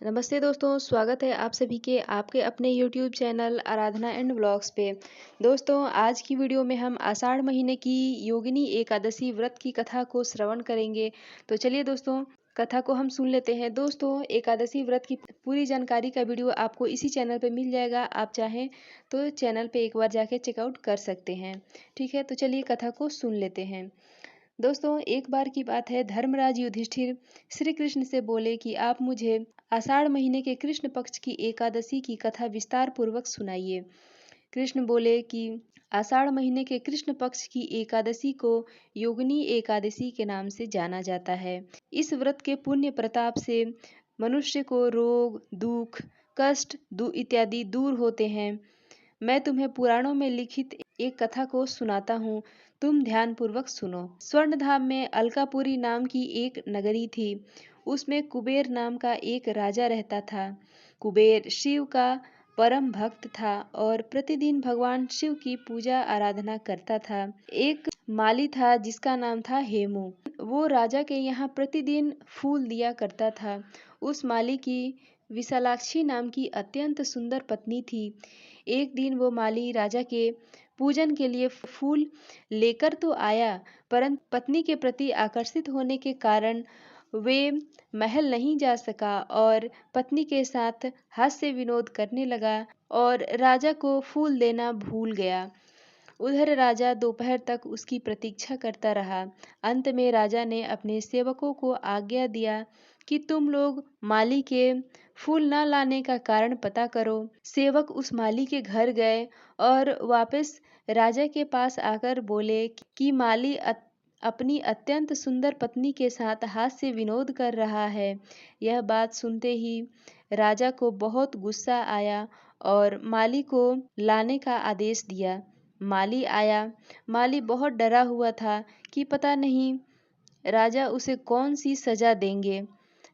नमस्ते दोस्तों, स्वागत है आप सभी के आपके अपने YouTube channel Aradhana and vlogs पे। दोस्तों, आज की वीडियो में हम आषाढ़ महीने की योगिनी एकादशी व्रत की कथा को श्रवण करेंगे। तो चलिए दोस्तों, कथा को हम सुन लेते हैं। दोस्तों, एकादशी व्रत की पूरी जानकारी का वीडियो आपको इसी चैनल पे मिल जाएगा। आप चाहें तो चैनल पे एक बार जाके चेकआउट कर सकते हैं। ठीक है, तो चलिए कथा को सुन लेते हैं। दोस्तों, एक बार की बात है, धर्मराज युधिष्ठिर श्री कृष्ण से बोले कि आप मुझे आषाढ़ महीने के कृष्ण पक्ष की एकादशी की कथा विस्तार पूर्वक सुनाइए। कृष्ण बोले कि आषाढ़ महीने के कृष्ण पक्ष की एकादशी को योगिनी एकादशी के नाम से जाना जाता है। इस व्रत के पुण्य प्रताप से मनुष्य को रोग, दुख, कष्ट इत्यादि दूर होते हैं। मैं तुम्हें पुराणों में लिखित एक कथा को सुनाता हूँ, तुम ध्यान पूर्वक सुनो। स्वर्णधाम में अलकापुरी नाम की एक नगरी थी। उसमें कुबेर नाम का एक राजा रहता था। कुबेर शिव का परम भक्त था और प्रतिदिन भगवान शिव की पूजा आराधना करता था। एक माली था जिसका नाम था हेमू। वो राजा के यहाँ प्रतिदिन फूल दिया करता था। उस माली की विशालाक्षी नाम की अत्यंत सुंदर पत्नी थी। एक दिन वो माली राजा के पूजन के लिए फूल लेकर तो आया, परंतु पत्नी के प्रति आकर्षित होने के कारण वे महल नहीं जा सका और पत्नी के साथ हास्य विनोद करने लगा और राजा को फूल देना भूल गया। उधर राजा दोपहर तक उसकी प्रतीक्षा करता रहा। अंत में राजा ने अपने सेवकों को आज्ञा दिया कि तुम लोग माली के फूल न लाने का कारण पता करो। सेवक उस माली के घर गए और वापस राजा के पास आकर बोले कि माली अपनी अत्यंत सुंदर पत्नी के साथ हास्य विनोद कर रहा है। यह बात सुनते ही राजा को बहुत गुस्सा आया और माली को लाने का आदेश दिया। माली आया। माली बहुत डरा हुआ था कि पता नहीं राजा उसे कौन सी सजा देंगे।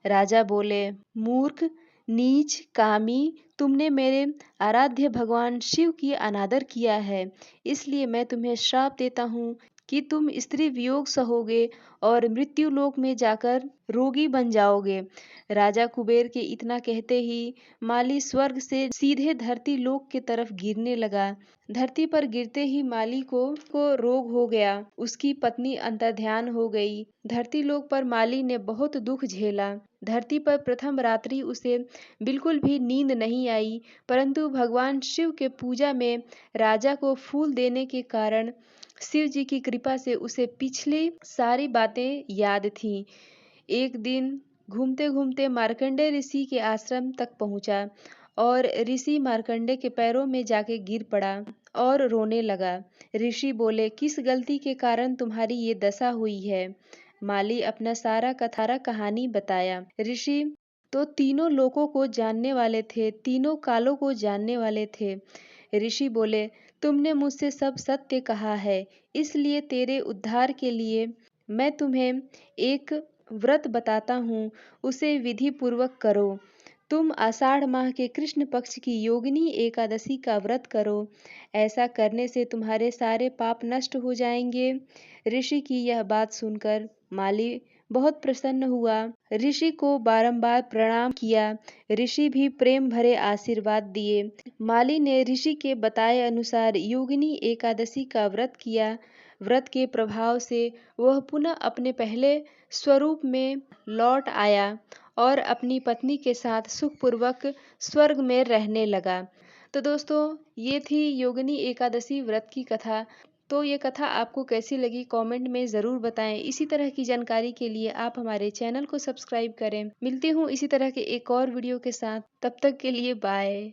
राजा बोले, मूर्ख, नीच, कामी, तुमने मेरे आराध्य भगवान शिव की अनादर किया है, इसलिए मैं तुम्हें श्राप देता हूँ कि तुम स्त्री वियोग सहोगे और मृत्यु लोक में जाकर रोगी बन जाओगे। राजा कुबेर के इतना कहते ही माली स्वर्ग से सीधे धरती लोक की तरफ गिरने लगा। धरती पर गिरते ही माली को रोग हो गया। उसकी पत्नी अंतर्ध्यान हो गई। धरती लोक पर माली ने बहुत दुख झेला। धरती पर प्रथम रात्रि उसे बिल्कुल भी नींद नहीं आई, परंतु भगवान शिव के पूजा में राजा को फूल देने के कारण शिव जी की कृपा से उसे पिछली सारी बातें याद थीं। एक दिन घूमते घूमते मार्कंडे ऋषि के आश्रम तक पहुंचा और ऋषि मार्कंडे के पैरों में जाके गिर पड़ा और रोने लगा। ऋषि बोले, किस गलती के कारण तुम्हारी ये दशा हुई है? माली अपना सारा कहानी बताया। ऋषि तो तीनों लोकों को जानने वाले थे, तीनों कालों को जानने वाले थे। ऋषि बोले, तुमने मुझसे सब सत्य कहा है, इसलिए तेरे उद्धार के लिए मैं तुम्हें एक व्रत बताता हूँ, उसे विधि पूर्वक करो। तुम आषाढ़ माह के कृष्ण पक्ष की योगिनी एकादशी का व्रत करो। ऐसा करने से तुम्हारे सारे पाप नष्ट हो जाएंगे। ऋषि की यह बात सुनकर माली बहुत प्रसन्न हुआ। ऋषि को बारंबार प्रणाम किया। ऋषि भी प्रेम भरे आशीर्वाद दिए। माली ने ऋषि के बताए अनुसार योगिनी एकादशी का व्रत किया। व्रत के प्रभाव से वह पुनः अपने पहले स्वरूप में लौट आया और अपनी पत्नी के साथ सुखपूर्वक स्वर्ग में रहने लगा। तो दोस्तों, ये थी योगिनी एकादशी व्रत की कथा। तो ये कथा आपको कैसी लगी कमेंट में ज़रूर बताएं। इसी तरह की जानकारी के लिए आप हमारे चैनल को सब्सक्राइब करें। मिलती हूँ इसी तरह के एक और वीडियो के साथ। तब तक के लिए बाय।